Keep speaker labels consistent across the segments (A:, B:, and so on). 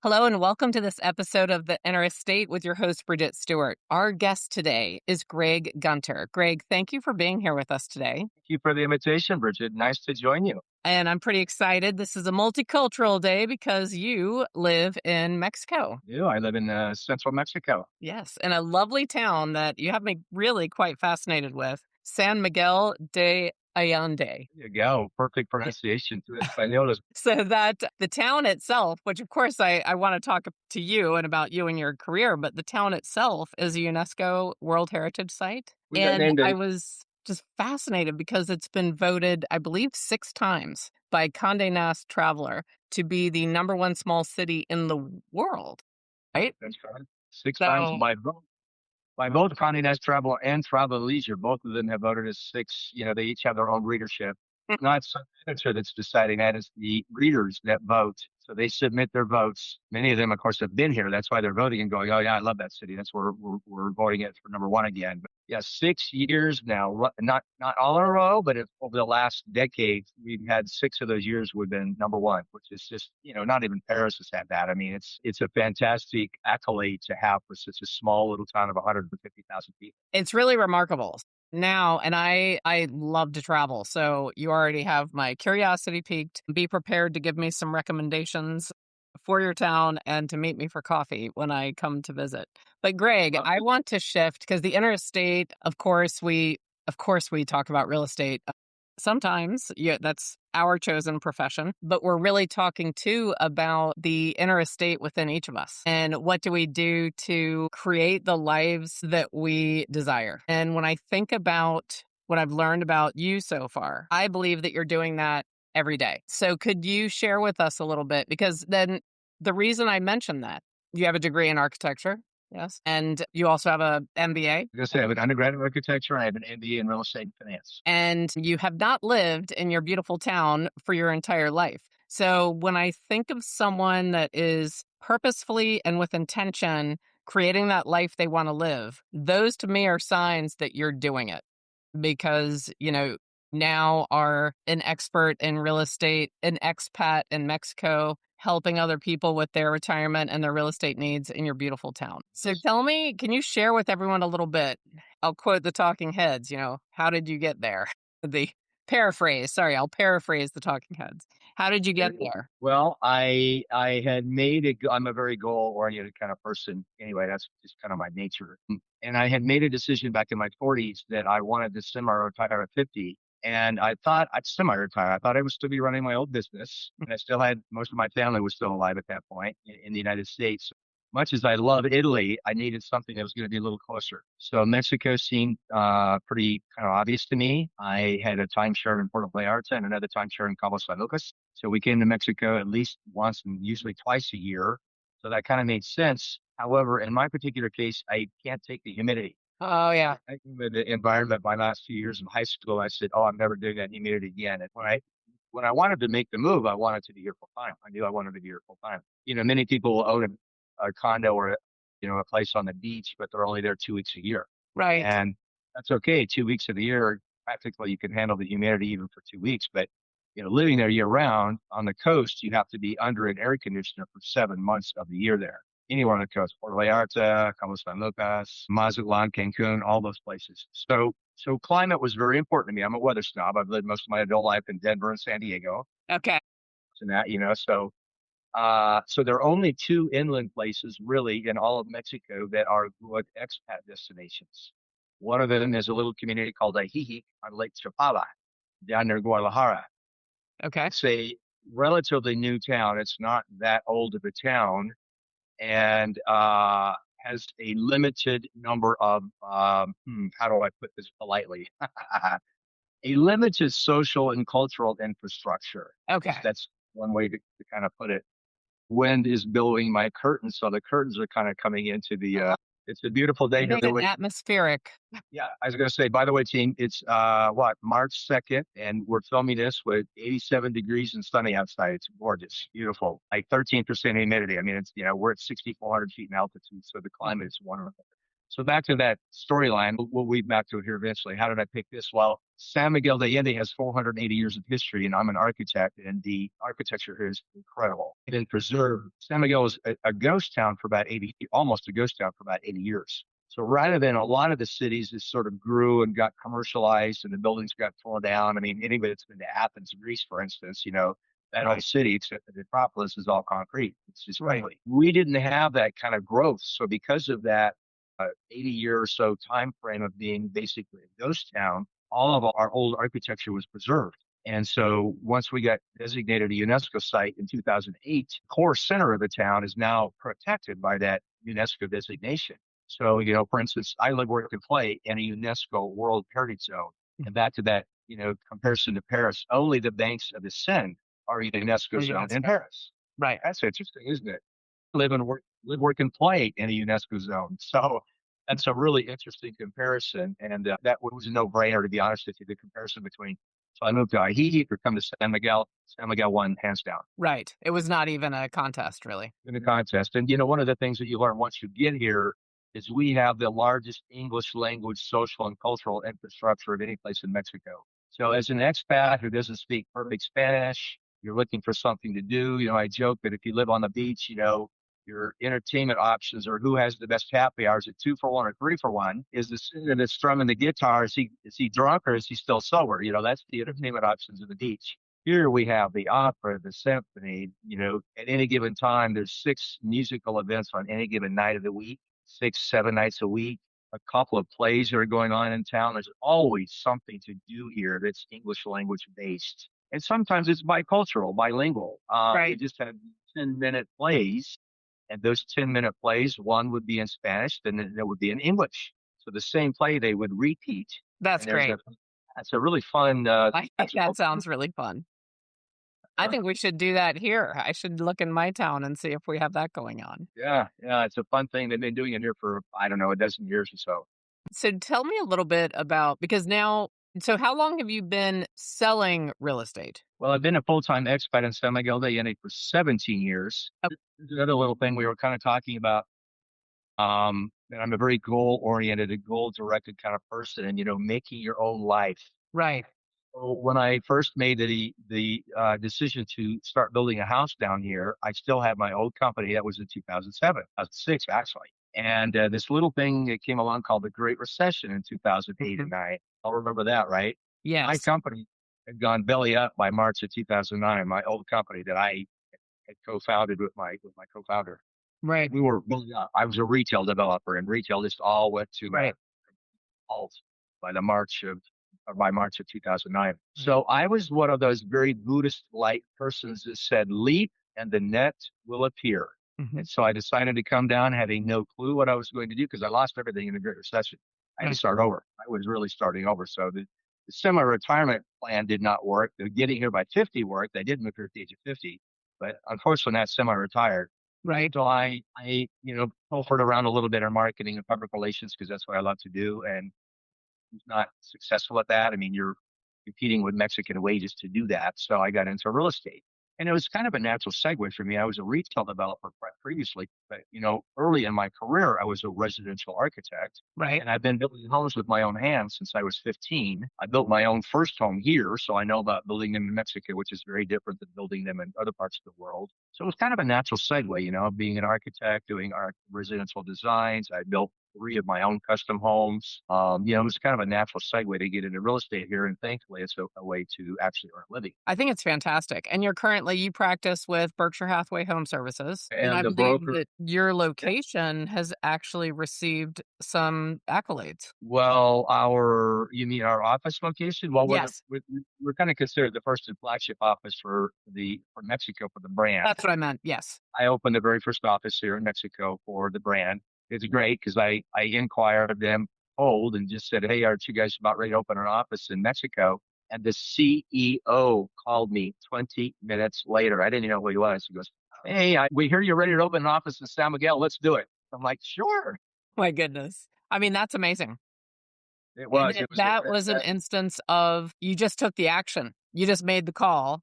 A: Hello and welcome to this episode of The Inner Estate with your host, Bridget Stewart. Our guest today is Greg Gunter. Greg, thank you for being here with us today.
B: Thank you for the invitation, Bridget. Nice to join you.
A: And I'm pretty excited. This is a multicultural day because you live in Mexico.
B: I live in central Mexico.
A: Yes, in a lovely town that you have me really quite fascinated with, San Miguel de Allende.
B: There you go. Perfect pronunciation to Espanol.
A: So that the town itself, which of course I want to talk to you and about you and your career, but the town itself is a UNESCO World Heritage Site.
B: We got
A: And
B: named
A: I
B: it.
A: was just fascinated because it's been voted, I believe, 6 times by Condé Nast Traveler to be the number one small city in the world, right?
B: That's correct. Six times
A: So
B: by vote. By both Condé Nast Traveler and Travel Leisure, both of them have voted as six. They each have their own readership. Not some editor that's deciding that, it's the readers that vote. So they submit their votes. Many of them, of course, have been here. That's why they're voting and going, oh, yeah, I love that city. That's where we're voting it for number one again. But yeah, 6 years now, not all in a row, but over the last decade, we've had 6 of those years we've been number one, which is just, not even Paris has had that. I mean, it's a fantastic accolade to have for such a small little town of 150,000 people.
A: it's really remarkable. Now, and I love to travel, so you already have my curiosity piqued. Be prepared to give me some recommendations for your town and to meet me for coffee when I come to visit. But Greg,
B: Well,
A: I want to shift because the interstate, of course we talk about real estate. Sometimes, yeah, that's our chosen profession, but we're really talking too about the inner estate within each of us. And what do we do to create the lives that we desire? And when I think about what I've learned about you so far, I believe that you're doing that every day. So could you share with us a little bit? Because then the reason I mentioned that, you have a degree in architecture. Yes. And you also have a MBA.
B: I was going to say, I have an undergrad in architecture and I have an MBA in real estate and finance.
A: And you have not lived in your beautiful town for your entire life. So when I think of someone that is purposefully and with intention creating that life they want to live, those to me are signs that you're doing it because, now are an expert in real estate, an expat in Mexico, helping other people with their retirement and their real estate needs in your beautiful town. So tell me, can you share with everyone a little bit? I'll quote the talking heads, how did you get there? The I'll paraphrase the talking heads. How did you get there?
B: Well, I had I'm a very goal oriented kind of person. Anyway, that's just kind of my nature. And I had made a decision back in my 40s that I wanted to semi-retire at 50. And I thought I'd semi-retire. I thought I would still be running my old business. And I still had most of my family was still alive at that point in the United States. Much as I love Italy, I needed something that was going to be a little closer. So Mexico seemed pretty kind of obvious to me. I had a timeshare in Puerto Vallarta and another timeshare in Cabo San Lucas. So we came to Mexico at least once and usually twice a year. So that kind of made sense. However, in my particular case, I can't take the humidity.
A: Oh, yeah.
B: I came in the environment my last few years in high school. I said, oh, I'm never doing that humidity again. And when I wanted to make the move, I wanted to be here full time. I knew I wanted to be here full time. Many people own a condo or a place on the beach, but they're only there 2 weeks a year.
A: Right.
B: And that's okay. 2 weeks of the year, practically you can handle the humidity even for 2 weeks. But living there year round on the coast, you have to be under an air conditioner for 7 months of the year there. Anywhere on the coast, Puerto Vallarta, Cabo San Lucas, Mazatlan, Cancun, all those places. So climate was very important to me. I'm a weather snob. I've lived most of my adult life in Denver and San Diego.
A: Okay.
B: And that, so there are only two inland places really in all of Mexico that are good expat destinations. One of them is a little community called Ajijic on Lake Chapala down near Guadalajara.
A: Okay.
B: It's a relatively new town. It's not that old of a town and has a limited number of, how do I put this politely? A limited social and cultural infrastructure.
A: Okay.
B: That's one way to kind of put it. Wind is blowing my curtains, so the curtains are kind of coming into the. It's a beautiful day here.
A: Atmospheric.
B: Yeah, I was going to say. By the way, team, it's March 2nd, and we're filming this with 87 degrees and sunny outside. It's gorgeous, beautiful, like 13% humidity. I mean, it's we're at 6,400 feet in altitude, so the climate is wonderful. So back to that storyline, we'll weave back to it here eventually. How did I pick this? Well, San Miguel de Allende has 480 years of history, and I'm an architect, and the architecture here is incredible. It's been preserved. San Miguel was a ghost town for about 80, almost a ghost town for about 80 years. So rather than a lot of the cities that sort of grew and got commercialized and the buildings got torn down, I mean, anybody that's been to Athens, Greece, for instance, that whole city, except the Acropolis, is all concrete. It's just
A: Right.
B: ugly. We didn't have that kind of growth. So because of that, 80-year or so time frame of being basically a ghost town, all of our old architecture was preserved. And so once we got designated a UNESCO site in 2008, the core center of the town is now protected by that UNESCO designation. So, for instance, I live, work, and play in a UNESCO World Heritage Zone. And back to that, comparison to Paris, only the banks of the Seine are a UNESCO zone in Paris.
A: Right.
B: That's interesting, isn't it? Live, work, and play in a UNESCO zone. So that's a really interesting comparison, and that was a no-brainer, to be honest with you. The comparison between, so I moved to Haiti or come to San Miguel. San Miguel won hands down
A: Right. It was not even a contest, really.
B: in the contest. And one of the things that you learn once you get here is we have the largest English language, social, and cultural infrastructure of any place in Mexico. So as an expat who doesn't speak perfect Spanish, you're looking for something to do. I joke that if you live on the beach, your entertainment options or who has the best happy hours at 2 for 1 or 3 for 1. Is the singer that's strumming the guitar, is he drunk or is he still sober? That's the entertainment options of the beach. Here we have the opera, the symphony. At any given time, there's 6 musical events on any given night of the week, 6, 7 nights a week. A couple of plays that are going on in town. There's always something to do here that's English language based. And sometimes it's bicultural, bilingual. We
A: Right.
B: just have 10-minute plays, and those 10-minute plays, one would be in Spanish, then there would be in English. So the same play they would repeat.
A: That's
B: And there's
A: great.
B: that's a really fun.
A: I think
B: That's
A: that sounds really fun. I think we should do that here. I should look in my town and see if we have that going on.
B: yeah, yeah. It's a fun thing. They've been doing it here for I don't know a dozen years or so.
A: So tell me a little bit about, because now, so how long have you been selling real estate?
B: Well, I've been a full-time expat in San Miguel de Allende for 17 years.
A: Oh,
B: There's another little thing we were kind of talking about. And I'm a very goal-oriented, a goal-directed kind of person, and making your own life.
A: right.
B: So when I first made the decision to start building a house down here, I still had my old company. That was in 2007, 2006 actually. And this little thing that came along called the Great Recession in 2008
A: Mhm.
B: and 9. I'll remember that, right? My
A: Yes.
B: company had gone belly up by March of 2009. My old company that I had co-founded with my co-founder.
A: Right.
B: We were belly up. I was a retail developer, and retail just all went to
A: Right.
B: halt by March of 2009. So I was one of those very Buddhist-like persons that said, "Leap, and the net will appear."
A: Mhm.
B: And so I decided to come down having no clue what I was going to do because I lost everything in the Great Recession. I had to
A: Right.
B: start over. I was really starting over. So the semi-retirement plan did not work. The getting here by 50 worked. I did move here at the age of 50, but unfortunately not semi-retired.
A: Right.
B: So I pilfered around a little bit in marketing and public relations because that's what I love to do. And was not successful at that. I mean, you're competing with Mexican wages to do that. So I got into real estate. And it was kind of a natural segue for me. I was a retail developer previously, but early in my career, I was a residential architect,
A: Right.
B: and I've been building homes with my own hands since I was 15. I built my own first home here, so I know about building them in Mexico, which is very different than building them in other parts of the world. So it was kind of a natural segue, being an architect, doing art residential designs. I built 3 of my own custom homes. It was kind of a natural segue to get into real estate here, and thankfully, it's a way to actually earn a living.
A: I think it's fantastic. And you practice with Berkshire Hathaway Home Services. And
B: And
A: I
B: the
A: believe
B: broker,
A: that your location has actually received some accolades.
B: well, you mean our office location? Well,
A: Yes.
B: we're kind of considered the first and flagship office for Mexico for the brand.
A: That's what I meant. Yes.
B: I opened the very first office here in Mexico for the brand. It's great because I inquired of them cold and just said, "Hey, aren't you guys about ready to open an office in Mexico?" And the CEO called me 20 minutes later. I didn't even know who he was. He goes, "Hey, we hear you're ready to open an office in San Miguel. Let's do it." I'm like, "Sure."
A: My goodness. I mean, that's amazing.
B: It
A: And
B: was. It was a
A: that was an instance of you just took the action. You just made the call,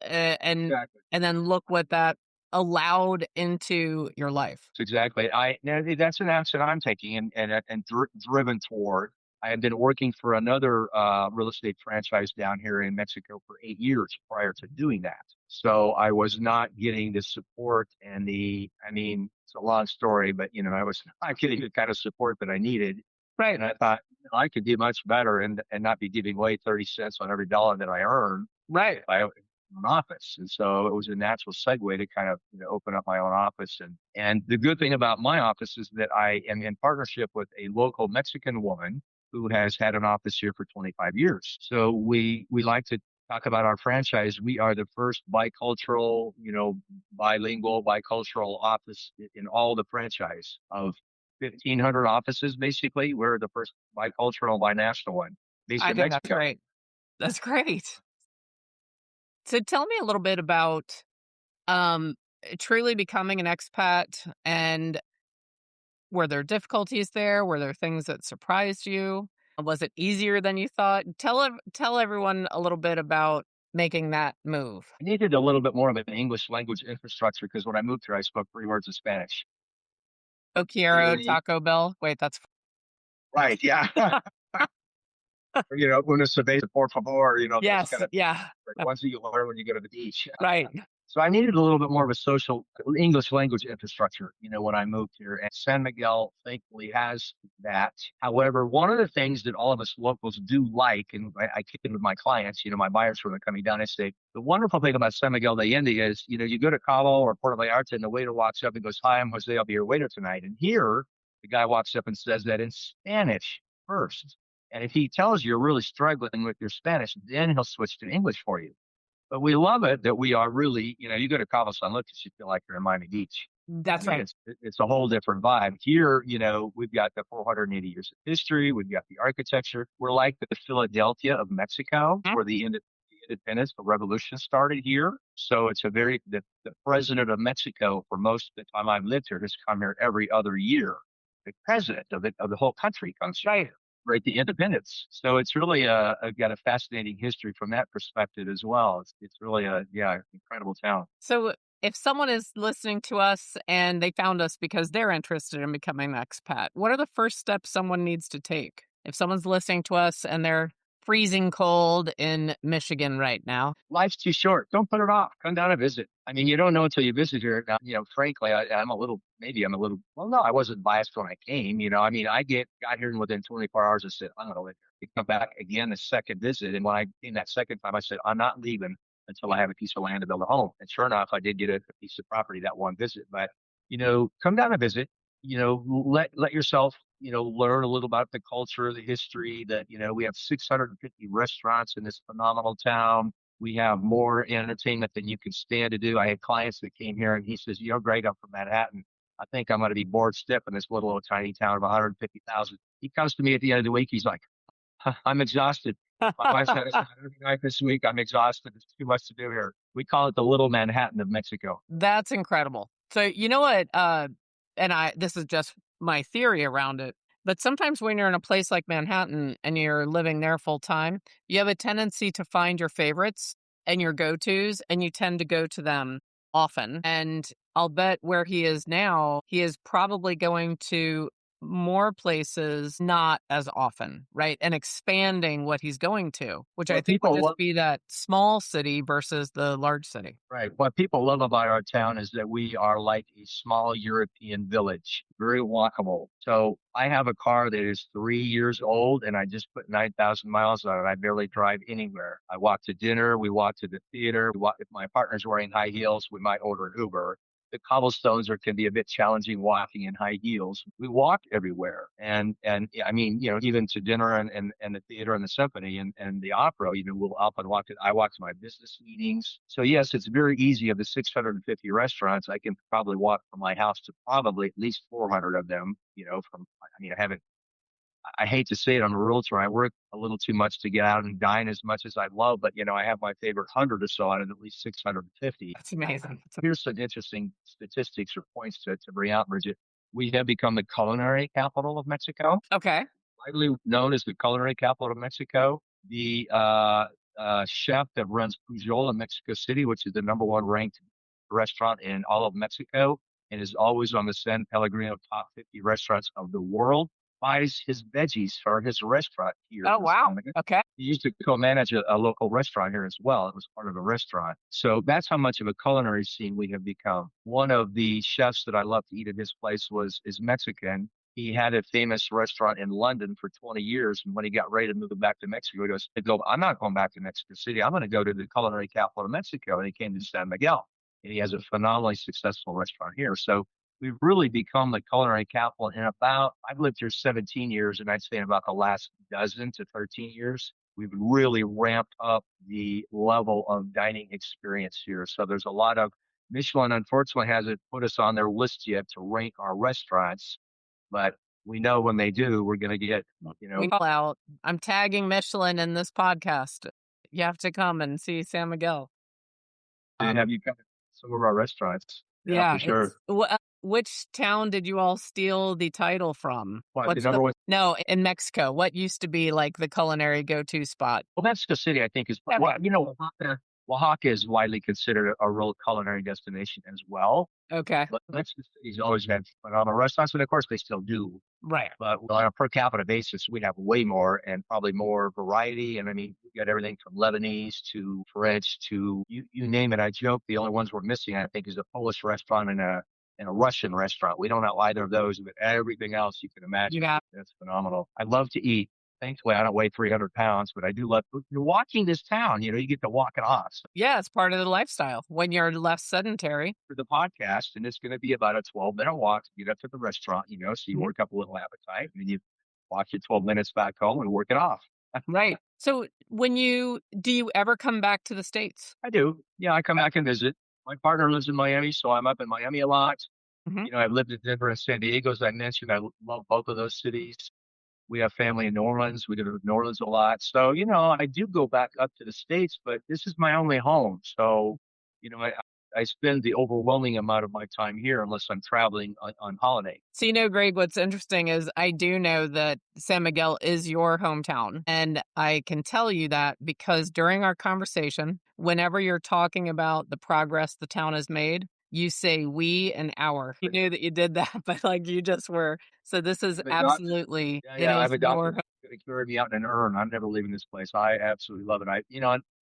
A: and
B: exactly.
A: and then look what that allowed into your life.
B: So exactly. That's an action I'm taking and driven toward. I had been working for another real estate franchise down here in Mexico for 8 years prior to doing that. So I was not getting the support and I mean, it's a long story, but I was not getting the kind of support that I needed.
A: Right.
B: And I thought I could do much better and not be giving away 30 cents on every dollar that I earn
A: Right.
B: if I owned an office. And so it was a natural segue to kind of open up my own office. And the good thing about my office is that I am in partnership with a local Mexican woman who has had an office here for 25 years. So we like to talk about our franchise. We are the first bicultural, bilingual, bicultural office in all the franchise of 1,500 offices. Basically, we're the first bicultural, binational one based
A: I
B: in
A: think that's
B: Mexico.
A: great. That's great. So tell me a little bit about um truly becoming an expat, and were there difficulties there? Were there things that surprised you? Was it easier than you thought? Tell everyone a little bit about making that move.
B: I needed a little bit more of an English language infrastructure because when I moved here, I spoke 3 words of Spanish.
A: Oh, Quiero,
B: Really?
A: Taco Bell. Wait, that's
B: Right. Yeah. Una cerveza, por favor, those kind
A: yes,
B: of
A: yeah.
B: ones that you learn when you go to the beach.
A: Right.
B: So I needed a little bit more of a social English language infrastructure, when I moved here. And San Miguel thankfully has that. However, one of the things that all of us locals do like, and I kid with my clients, my buyers who are coming down, I say, the wonderful thing about San Miguel de Allende is, you go to Cabo or Puerto Vallarta and the waiter walks up and goes, "Hi, I'm Jose. I'll be your waiter tonight." And here, the guy walks up and says that in Spanish first. And if he tells you you're really struggling with your Spanish, then he'll switch to English for you. But we love it that we are really, you go to Cabo San Lucas, you feel like you're in Miami Beach. I
A: That's
B: mean,
A: right.
B: it's a whole different vibe. Here, we've got the 480 years of history. We've got the architecture. We're like the Philadelphia of Mexico,
A: Mm.
B: where the independence, the revolution started here. So it's the president of Mexico for most of the time I've lived here has come here every other year. The president of the whole country comes
A: Right.
B: here, right? The independence. So it's really got a fascinating history from that perspective as well. It's really incredible town.
A: So if someone is listening to us and they found us because they're interested in becoming an expat, what are the first steps someone needs to take? If someone's listening to us and they're freezing cold in Michigan right now.
B: Life's too short. Don't put it off. Come down and visit. I mean, you don't know until you visit here. Now, frankly, maybe I'm a little, well, no, I wasn't biased when I came. I mean, got here and within 24 hours, I said, I'm going to live here. I come back again the second visit. And when I came that second time, I said, I'm not leaving until I have a piece of land to build a home. And sure enough, I did get a piece of property that one visit. But, come down and visit, let yourself learn a little about the culture, the history that, we have 650 restaurants in this phenomenal town. We have more entertainment than you can stand to do. I had clients that came here and he says, Greg, I'm from Manhattan. I think I'm going to be bored stiff in this little old tiny town of 150,000. He comes to me at the end of the week. He's like, I'm exhausted. My wife's had a Saturday night this week. I'm exhausted. There's too much to do here. We call it the little Manhattan of Mexico.
A: That's incredible. So you know what? And this is just my theory around it. But sometimes when you're in a place like Manhattan and you're living there full time, you have a tendency to find your favorites and your go-tos, and you tend to go to them often. And I'll bet where he is now, he is probably going to more places not as often, right? And expanding what he's going to, which I
B: What
A: think would
B: people
A: just
B: love
A: be that small city versus the large city.
B: Right. What people love about our town is that we are like a small European village, very walkable. So I have a car that is 3 years old and I just put 9,000 miles on it. I barely drive anywhere. I walk to dinner. We walk to the theater. If my partner's wearing high heels, we might order an Uber. The cobblestones can be a bit challenging walking in high heels. We walk everywhere. And I mean, even to dinner and the theater and the symphony and the opera, we'll often I walk to my business meetings. So yes, it's very easy. Of the 650 restaurants, I can probably walk from my house to probably at least 400 of them, I mean, I hate to say it, I'm a realtor. I work a little too much to get out and dine as much as I'd love, but I have my favorite 100 or so out of at least 650.
A: That's amazing.
B: Here's some interesting statistics or points to bring out, Bridget. We have become the culinary capital of Mexico,
A: Okay.
B: widely known as the culinary capital of Mexico. The chef that runs Pujol in Mexico City, which is the number one ranked restaurant in all of Mexico and is always on the San Pellegrino top 50 restaurants of the world. Buys his veggies for his restaurant here
A: Oh,
B: in
A: wow.
B: San Miguel.
A: Okay.
B: He used to co-manage a local restaurant here as well. It was part of a restaurant. So that's how much of a culinary scene we have become. One of the chefs that I love to eat at his place is Mexican. He had a famous restaurant in London for 20 years. And when he got ready to move back to Mexico, I'm not going back to Mexico City. I'm going to go to the culinary capital of Mexico. And he came to San Miguel. And he has a phenomenally successful restaurant here. So we've really become the culinary capital in about, I've lived here 17 years, and I'd say in about the last dozen to 13 years, we've really ramped up the level of dining experience here. So there's a lot of, Michelin unfortunately hasn't put us on their list yet to rank our restaurants, but we know when they do, we're going to get,
A: We call out. I'm tagging Michelin in this podcast. You have to come and see San Miguel.
B: have you come to some of our restaurants? Yeah,
A: Yeah,
B: for sure.
A: which town did you all steal the title from?
B: What, the
A: What's the
B: number one?
A: No, in Mexico. What used to be like the culinary go-to spot?
B: Well, Mexico City, I think, is,
A: Okay.
B: well, Oaxaca is widely considered a real culinary destination as well.
A: Okay.
B: But Mexico City's always had phenomenal restaurants, and of course they still do.
A: Right.
B: But on a per capita basis, we have way more and probably more variety. And I mean, we got everything from Lebanese to French to you name it. I joke the only ones we're missing, I think, is a Polish restaurant and a Russian restaurant. We don't have either of those, but everything else you can imagine.
A: Yeah.
B: That's phenomenal. I love to eat. Thankfully, I don't weigh 300 pounds, but I do love. You're walking this town, you get to walk it off. So
A: Yeah, it's part of the lifestyle when you're less sedentary.
B: for the podcast, and it's going to be about a 12-minute walk to get up to the restaurant, so you
A: Mhm.
B: work up a little appetite, and then you walk your 12 minutes back home and work it off.
A: Right. So do you ever come back to the States?
B: I do. Yeah, I come back and visit. My partner lives in Miami, so I'm up in Miami a lot.
A: Mhm.
B: I've lived in Denver and San Diego, as I mentioned. I love both of those cities. We have family in New Orleans. We go to New Orleans a lot. So, I do go back up to the States, but this is my only home. So, I spend the overwhelming amount of my time here unless I'm traveling on holiday.
A: So, Greg, what's interesting is I do know that San Miguel is your hometown. And I can tell you that because during our conversation, whenever you're talking about the progress the town has made, you say we and our. You knew that you did that, but like you just were. So this is
B: I've adopted,
A: absolutely,
B: yeah,
A: it
B: yeah, I've
A: is your.
B: adopted to carry me out in an urn. I'm never leaving this place. I absolutely love it.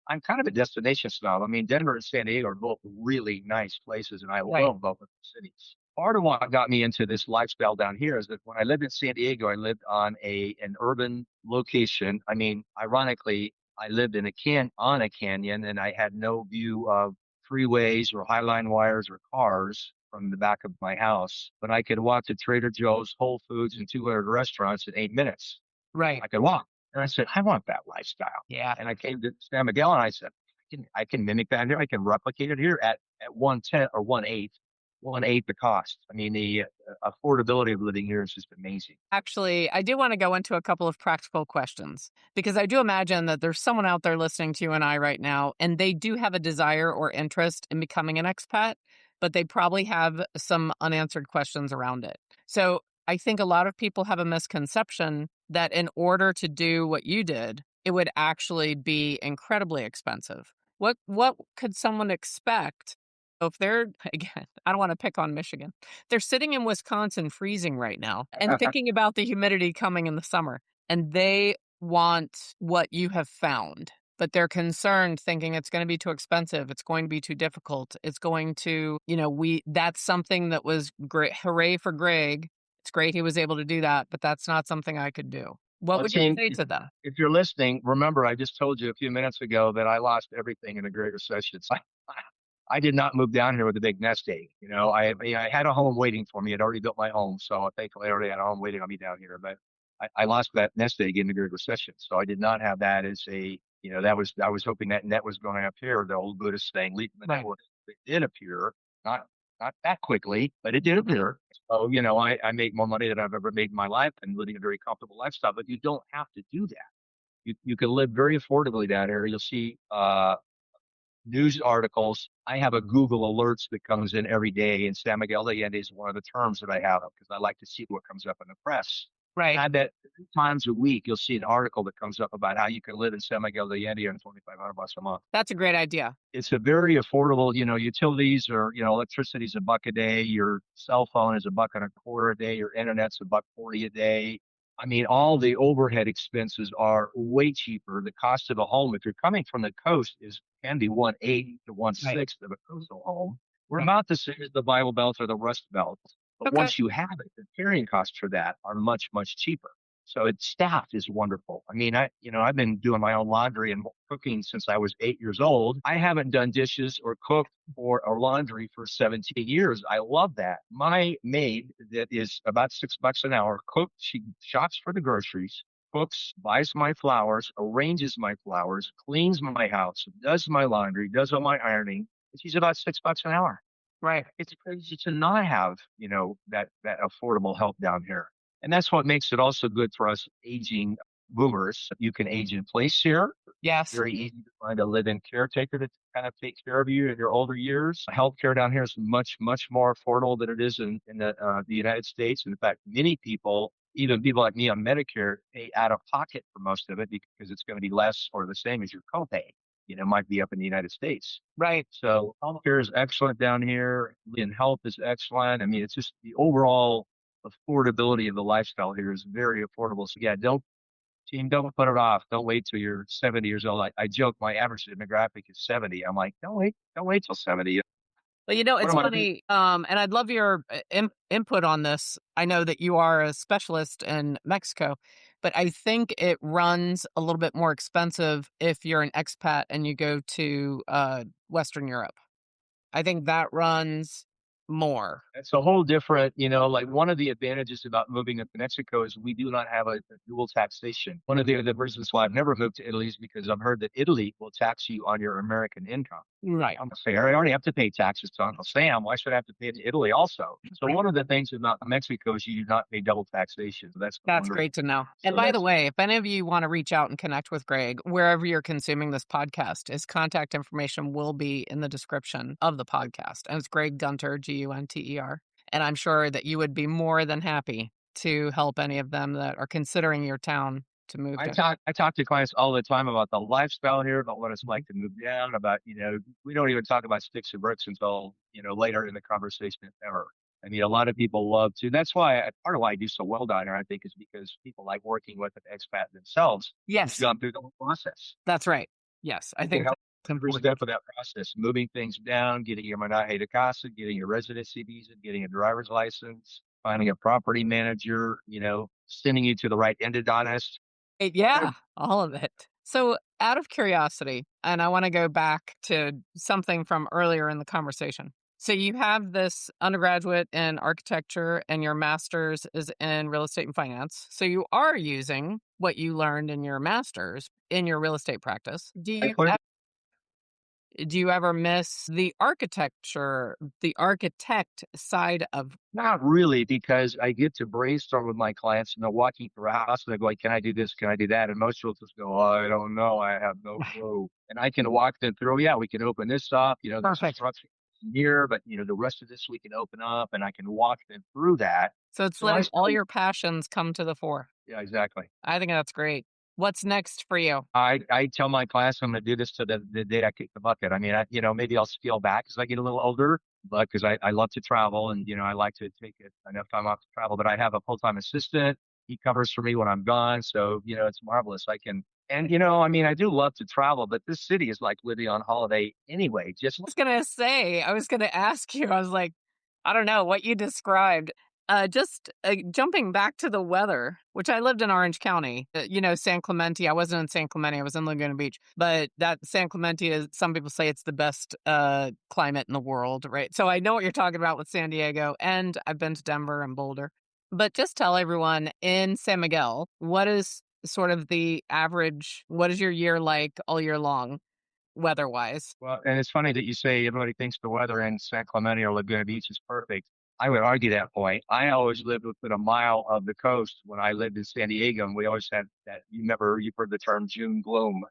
B: I'm kind of a destination snob. I mean, Denver and San Diego are both really nice places, and I
A: Right.
B: love both of the cities. Part of what got me into this lifestyle down here is that when I lived in San Diego, I lived on an urban location. I mean, ironically, I lived on a canyon, and I had no view of freeways or highline wires or cars from the back of my house, but I could walk to Trader Joe's, Whole Foods, and 200 restaurants in 8 minutes.
A: Right.
B: I could walk. And I said, I want that lifestyle.
A: Yeah.
B: And I came to San Miguel and I said, I can mimic that here. I can replicate it here at 1/10 or 1/8 the cost. I mean, the affordability of living here is just amazing.
A: Actually, I do want to go into a couple of practical questions because I do imagine that there's someone out there listening to you and I right now, and they do have a desire or interest in becoming an expat, but they probably have some unanswered questions around it. So I think a lot of people have a misconception that in order to do what you did, it would actually be incredibly expensive. What could someone expect if they're again, I don't want to pick on Michigan. They're sitting in Wisconsin freezing right now and thinking about the humidity coming in the summer, and they want what you have found, but they're concerned thinking it's going to be too expensive, it's going to be too difficult, it's going to, that's something that was great. Hooray for Greg. It's great he was able to do that, but that's not something I could do. What
B: Well,
A: would you
B: Shane,
A: say to them?
B: if you're listening, remember I just told you a few minutes ago that I lost everything in the Great Recession. So I did not move down here with a big nest egg. I had a home waiting for me. I'd already built my home, so thankfully I already had a home waiting on me down here. But I lost that nest egg in the Great Recession, so I did not have that as a. That was I was hoping that net was going to appear. The old Buddhist saying, "Leap the net."
A: Right.
B: Well, it did appear, not that quickly, but it did appear. So I make more money than I've ever made in my life and living a very comfortable lifestyle. But you don't have to do that. You can live very affordably down here. You'll see news articles. I have a Google alerts that comes in every day, and San Miguel de Allende is one of the terms that I have because I like to see what comes up in the press.
A: Right.
B: I bet 3 times a week you'll see an article that comes up about how you can live in San Miguel de Allende on 2,500 bucks a month.
A: That's a great idea.
B: It's a very affordable, utilities or, electricity's a buck a day. Your cell phone is a buck and a quarter a day. Your internet's a buck 40 a day. I mean, all the overhead expenses are way cheaper. The cost of a home, if you're coming from the coast, can be 1/8 to one
A: Right.
B: sixth of a coastal home. We're
A: Right.
B: about the same as the Bible Belt or the Rust Belt. But
A: Okay.
B: once you have it, the carrying costs for that are much, much cheaper. So it's staffed is wonderful. I mean, I've been doing my own laundry and cooking since I was 8 years old. I haven't done dishes or cooked or laundry for 17 years. I love that. My maid that is about $6 an hour cooks, she shops for the groceries, cooks, buys my flowers, arranges my flowers, cleans my house, does my laundry, does all my ironing. And she's about $6 an hour.
A: Right.
B: It's crazy to not have, that affordable help down here. And that's what makes it also good for us aging boomers. You can age in place here.
A: Yes.
B: Very easy to find a live-in caretaker to kind of take care of you in your older years. Healthcare down here is much, much more affordable than it is in the United States. In fact, many people, even people like me on Medicare, pay out of pocket for most of it because it's going to be less or the same as your copay. Might be up in the United States.
A: Right.
B: So healthcare is excellent down here, and health is excellent. I mean, it's just the overall affordability of the lifestyle here is very affordable. So yeah, don't put it off. Don't wait till you're 70 years old. I joke my average demographic is 70. I'm like, don't wait till 70.
A: Well,
B: What
A: it's
B: am I doing?
A: funny, and I'd love your input on this. I know that you are a specialist in Mexico, but I think it runs a little bit more expensive if you're an expat and you go to Western Europe. I think that runs more.
B: It's a whole different, like one of the advantages about moving up to Mexico is we do not have a dual taxation. One of the reasons why I've never moved to Italy is because I've heard that Italy will tax you on your American income.
A: Right.
B: I'm say, I already have to pay taxes to Uncle Sam. Why should I have to pay to Italy also? So one of the things about Mexico is you do not pay double taxation. So that's
A: That's
B: wonderful.
A: great to know. And
B: So
A: by the
B: that's
A: way, if any of you want to reach out and connect with Greg, wherever you're consuming this podcast, his contact information will be in the description of the podcast. And it's Greg Gunter, Gunter. And I'm sure that you would be more than happy to help any of them that are considering your town to move to.
B: I talk to clients all the time about the lifestyle here, about what it's like to move down, about, we don't even talk about sticks and bricks until, later in the conversation if ever. I mean, a lot of people love to. That's why part of why I do so well down here, I think, is because people like working with an expat themselves who's
A: Yes,
B: gone through the whole process.
A: that's right. Yes, I
B: You can
A: think
B: help
A: that's
B: every
A: important.
B: step of that process, moving things down, getting your Manahe de Casa, getting your residency visa, getting a driver's license, finding a property manager, sending you to the right endodontist.
A: Yeah, all of it. So, out of curiosity, and I want to go back to something from earlier in the conversation. So, you have this undergraduate in architecture and your master's is in real estate and finance. So, you are using what you learned in your master's in your real estate practice. Do you ever miss the architect side of
B: Not really, because I get to brainstorm with my clients and they're walking through a house and they're going, can I do this? Can I do that? And most realtors go, I don't know. I have no clue. And I can walk them through, yeah, we can open this up. There's a
A: perfect?
B: structure here, but the rest of this we can open up and I can walk them through that.
A: So, it's
B: So I
A: letting all
B: still,
A: your passions come to the fore.
B: yeah, exactly.
A: I think that's great. What's next for you?
B: I tell my class I'm going to do this to the day I kick the bucket. I mean, maybe I'll scale back as I get a little older, but because I love to travel and, I like to take enough time off to travel, but I have a full-time assistant. He covers for me when I'm gone. So, it's marvelous. I mean, I do love to travel, but this city is like living on holiday anyway. Just
A: I was gonna ask you, I was like, I don't know what you described. Just jumping back to the weather, which I lived in Orange County, San Clemente. I wasn't in San Clemente, I was in Laguna Beach. But that San Clemente is, some people say it's the best climate in the world, right? So I know what you're talking about with San Diego, and I've been to Denver and Boulder. But just tell everyone in San Miguel, what is sort of the average, what is your year like all year long? Weather-wise.
B: Well, and it's funny that you say everybody thinks the weather in San Clemente or Laguna Beach is perfect. I would argue that point. I always lived within a mile of the coast when I lived in San Diego, and we always had that. You've heard the term June gloom.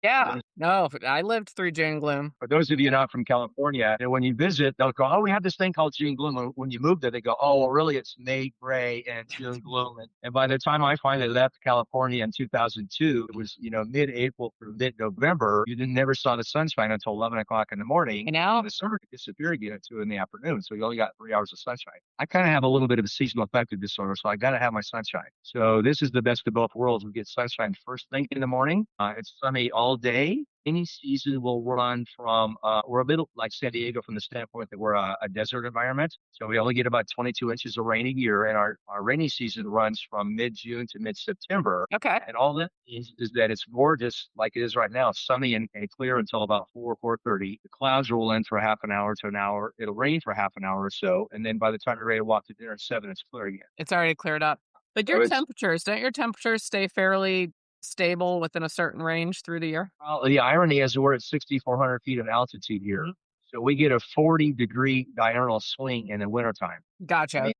A: Yeah. No, I lived through June gloom.
B: For those of you not from California, and when you visit, they'll go, "Oh, we have this thing called June gloom." And when you move there, they go, "Oh, well, really, it's May gray and June gloom." And by the time I finally left California in 2002, it was mid-April through mid-November. You didn't never saw the sunshine until 11 o'clock in the morning.
A: You know?
B: And the summer could disappear again at 2 in the afternoon. So you only got 3 hours of sunshine. I kind of have a little bit of a seasonal affective disorder, so I got to have my sunshine. So this is the best of both worlds. We get sunshine first thing in the morning. It's sunny all day. Any season will run from, we're a bit like San Diego from the standpoint that we're a desert environment. So we only get about 22 inches of rain a year. And our rainy season runs from mid June to mid September.
A: Okay.
B: And all that is that it's gorgeous like it is right now, sunny and clear until about 4:30. The clouds roll in for half an hour to an hour. It'll rain for half an hour or so. And then by the time you're ready to walk to dinner at 7, it's clear again.
A: It's already cleared up. But
B: So
A: your
B: it's
A: temperatures, don't your temperatures stay fairly stable within a certain range through the year?
B: Well, the irony is we're at 6,400 feet of altitude here. So we get a 40-degree diurnal swing in the wintertime. I
A: Gotcha.
B: mean,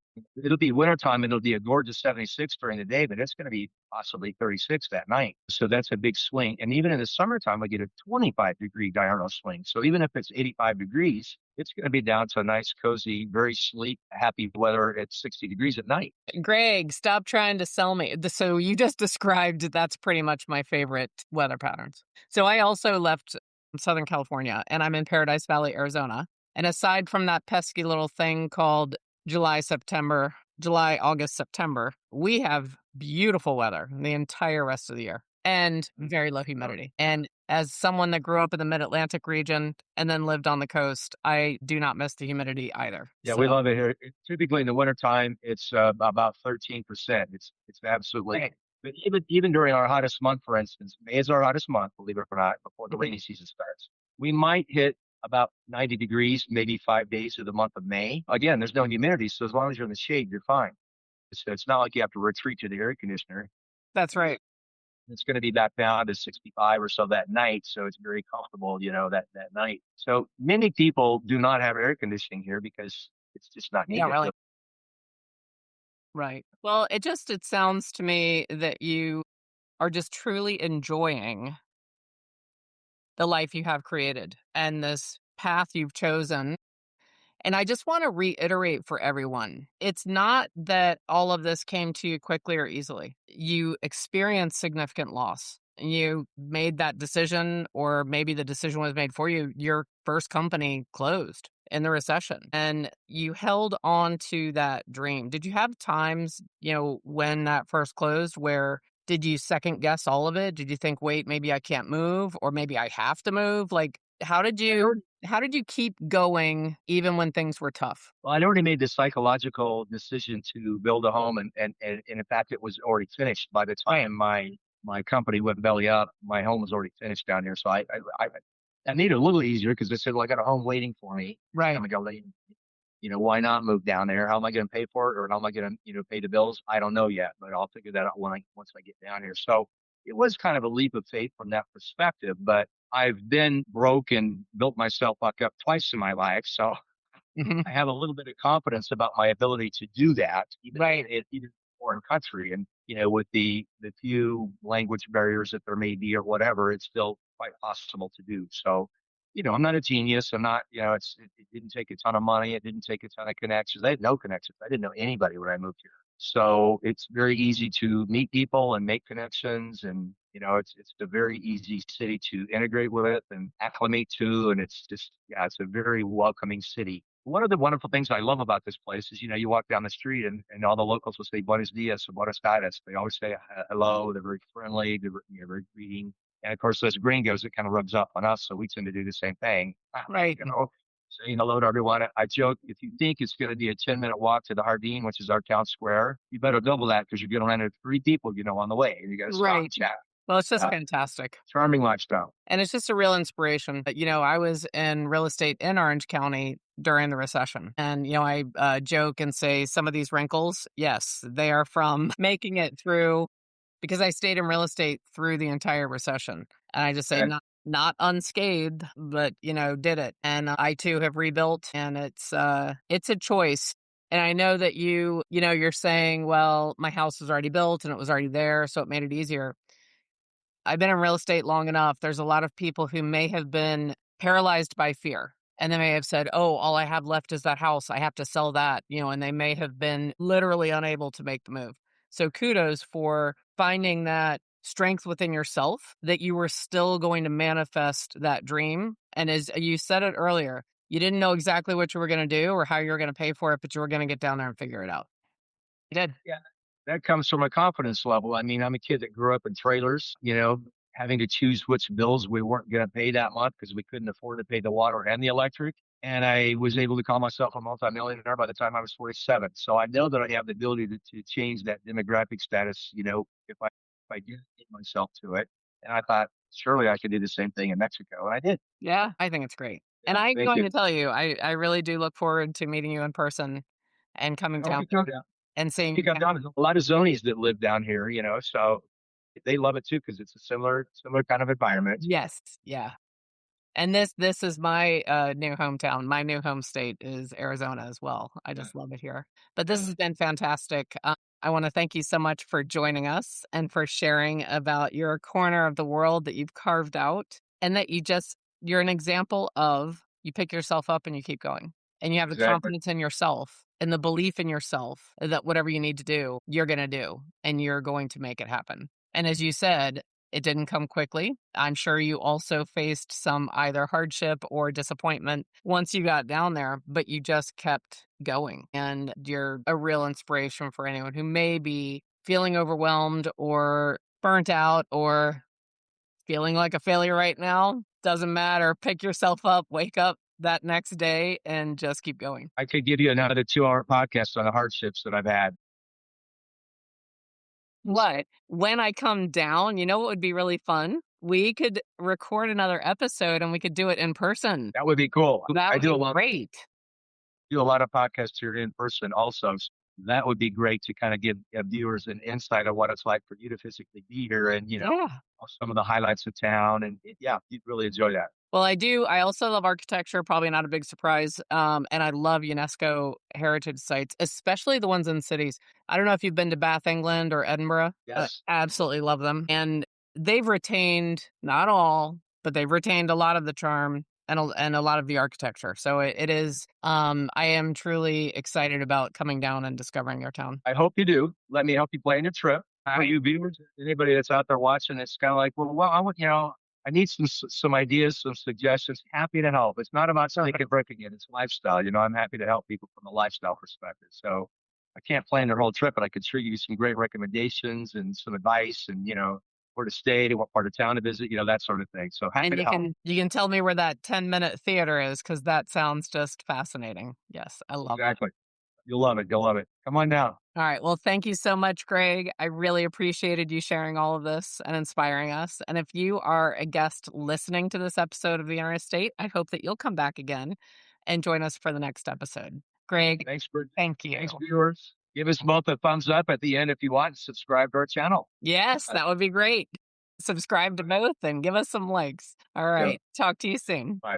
B: it'll be wintertime and it'll be a gorgeous 76 during the day, but it's going to be possibly 36 that night. So that's a big swing. And even in the summertime, we get a 25-degree diurnal swing. So even if it's 85 degrees, it's going to be down to a nice, cozy, very sleek, happy weather at 60 degrees at night.
A: Greg, stop trying to sell me. So you just described that's pretty much my favorite weather patterns. So I also left Southern California and I'm in Paradise Valley, Arizona. And aside from that pesky little thing called July, August, September, we have beautiful weather the entire rest of the year and very low humidity. And as someone that grew up in the mid Atlantic region and then lived on the coast, I do not miss the humidity either.
B: Yeah, we
A: So,
B: love it here. Typically in the wintertime, it's about 13%. It's absolutely.
A: right.
B: But even during our hottest month, for instance, May is our hottest month, believe it or not, before the
A: Mhm.
B: rainy season starts. We might hit about 90 degrees, maybe 5 days of the month of May. Again, there's no humidity, so as long as you're in the shade, you're fine. So it's not like you have to retreat to the air conditioner.
A: That's right.
B: It's going to be back down to 65 or so that night. So it's very comfortable, that night. So many people do not have air conditioning here because it's just not
A: Yeah,
B: needed.
A: really. Right. Well, it sounds to me that you are just truly enjoying the life you have created and this path you've chosen. And I just want to reiterate for everyone, it's not that all of this came to you quickly or easily. You experienced significant loss. You made that decision, or maybe the decision was made for you. Your first company closed in the recession and you held on to that dream. Did you have times, when that first closed where did you second guess all of it? Did you think, wait, maybe I can't move or maybe I have to move? Like, how did you keep going even when things were tough?
B: Well, I'd already made the psychological decision to build a home, and in fact, it was already finished by the time my company went belly up. My home was already finished down here, so I made it a little easier because I said, "Well, I got a home waiting for me.
A: Right.
B: San Miguel de Allende. Why not move down there? How am I going to pay for it, or how am I going to pay the bills? I don't know yet, but I'll figure that out once I get down here." So it was kind of a leap of faith from that perspective, but I've been broke and built myself back up twice in my life, so
A: Mhm.
B: I have a little bit of confidence about my ability to do that,
A: Right.
B: even in a foreign country. And with the few language barriers that there may be or whatever, it's still quite possible to do. So, I'm not a genius. I'm not. It didn't take a ton of money. It didn't take a ton of connections. I had no connections. I didn't know anybody when I moved here. So it's very easy to meet people and make connections, and it's a very easy city to integrate with and acclimate to, and it's just it's a very welcoming city. One of the wonderful things I love about this place is, you walk down the street and all the locals will say Buenos dias or Buenos tardes. They always say hello. They're very friendly. They're very greeting. And of course, as gringos, it kind of rubs off on us. So we tend to do the same thing.
A: Right.
B: Saying hello to everyone. I joke, if you think it's going to be a 10-minute walk to the Jardín, which is our town square, you better double that because you're going to run into three people, on the way. And you got to stop and
A: Right.
B: chat.
A: Well, it's just
B: Uh,
A: fantastic.
B: Charming lifestyle.
A: And it's just a real inspiration. But, I was in real estate in Orange County during the recession. And, I joke and say some of these wrinkles, yes, they are from making it through because I stayed in real estate through the entire recession. And I just say not unscathed, but, did it. And I too have rebuilt and it's a choice. And I know that you're saying, well, my house was already built and it was already there. So it made it easier. I've been in real estate long enough. There's a lot of people who may have been paralyzed by fear. And they may have said, oh, all I have left is that house. I have to sell that, and they may have been literally unable to make the move. So kudos for finding that strength within yourself that you were still going to manifest that dream. And as you said it earlier, you didn't know exactly what you were going to do or how you were going to pay for it, but you were going to get down there and figure it out. You did.
B: Yeah. That comes from a confidence level. I mean, I'm a kid that grew up in trailers, having to choose which bills we weren't going to pay that month because we couldn't afford to pay the water and the electric. And I was able to call myself a multimillionaire by the time I was 47. So I know that I have the ability to change that demographic status, if I do get myself to it. And I thought, surely I could do the same thing in Mexico. And I did.
A: Yeah, I think it's great. And
B: Yeah.
A: I'm
B: Thank
A: going
B: you.
A: to tell you, I really do look forward to meeting you in person and coming
B: I hope
A: down
B: you come down.
A: and
B: I hope
A: seeing
B: you
A: your
B: come
A: town.
B: down. There's a lot of zonies that live down here, so they love it too because it's a similar kind of environment.
A: Yes, yeah. And this is my, new hometown. My new home state is Arizona as well. I
B: Yeah.
A: just love it here. But this
B: Yeah.
A: has been fantastic. I wanna thank you so much for joining us and for sharing about your corner of the world that you've carved out and that you're an example of you pick yourself up and you keep going. And you have the
B: Exactly.
A: confidence in yourself and the belief in yourself that whatever you need to do, you're gonna do, and you're going to make it happen. And as you said, it didn't come quickly. I'm sure you also faced some either hardship or disappointment once you got down there, but you just kept going. And you're a real inspiration for anyone who may be feeling overwhelmed or burnt out or feeling like a failure right now. Doesn't matter. Pick yourself up, wake up that next day, and just keep going.
B: I could give you another 2-hour podcast on the hardships that I've had.
A: What? When I come down, you know what would be really fun? We could record another episode and we could do it in person.
B: That would be cool.
A: That
B: I
A: would be great.
B: do a lot of podcasts here in person also. So that would be great to kind of give viewers an insight of what it's like for you to physically be here and,
A: Yeah.
B: some of the highlights of town. And yeah, you'd really enjoy that.
A: Well, I do. I also love architecture, probably not a big surprise. And I love UNESCO heritage sites, especially the ones in cities. I don't know if you've been to Bath, England or Edinburgh.
B: Yes.
A: Absolutely love them. And they've retained, not all, but they've retained a lot of the charm and a lot of the architecture. So it is, I am truly excited about coming down and discovering your town.
B: I hope you do. Let me help you plan your trip.
A: All
B: For
A: right.
B: you viewers, anybody that's out there watching, it's kind of like, well, I want, I need some ideas, some suggestions. Happy to help. It's not about making breaking it. It's lifestyle. I'm happy to help people from a lifestyle perspective. So I can't plan their whole trip, but I could sure give you some great recommendations and some advice and, where to stay, to what part of town to visit, that sort of thing. So happy
A: And
B: to help.
A: you can tell me where that 10-minute theater is because that sounds just fascinating. Yes, I love it.
B: Exactly. You'll love it. You'll love it. Come on down.
A: All right. Well, thank you so much, Greg. I really appreciated you sharing all of this and inspiring us. And if you are a guest listening to this episode of The Interstate, I hope that you'll come back again and join us for the next episode. Greg, thank you.
B: Thanks, viewers. Give us both a thumbs up at the end if you want. Subscribe to our channel.
A: Yes, that would be great. Subscribe to both and give us some likes. All
B: Yeah.
A: right. Talk to you soon.
B: Bye.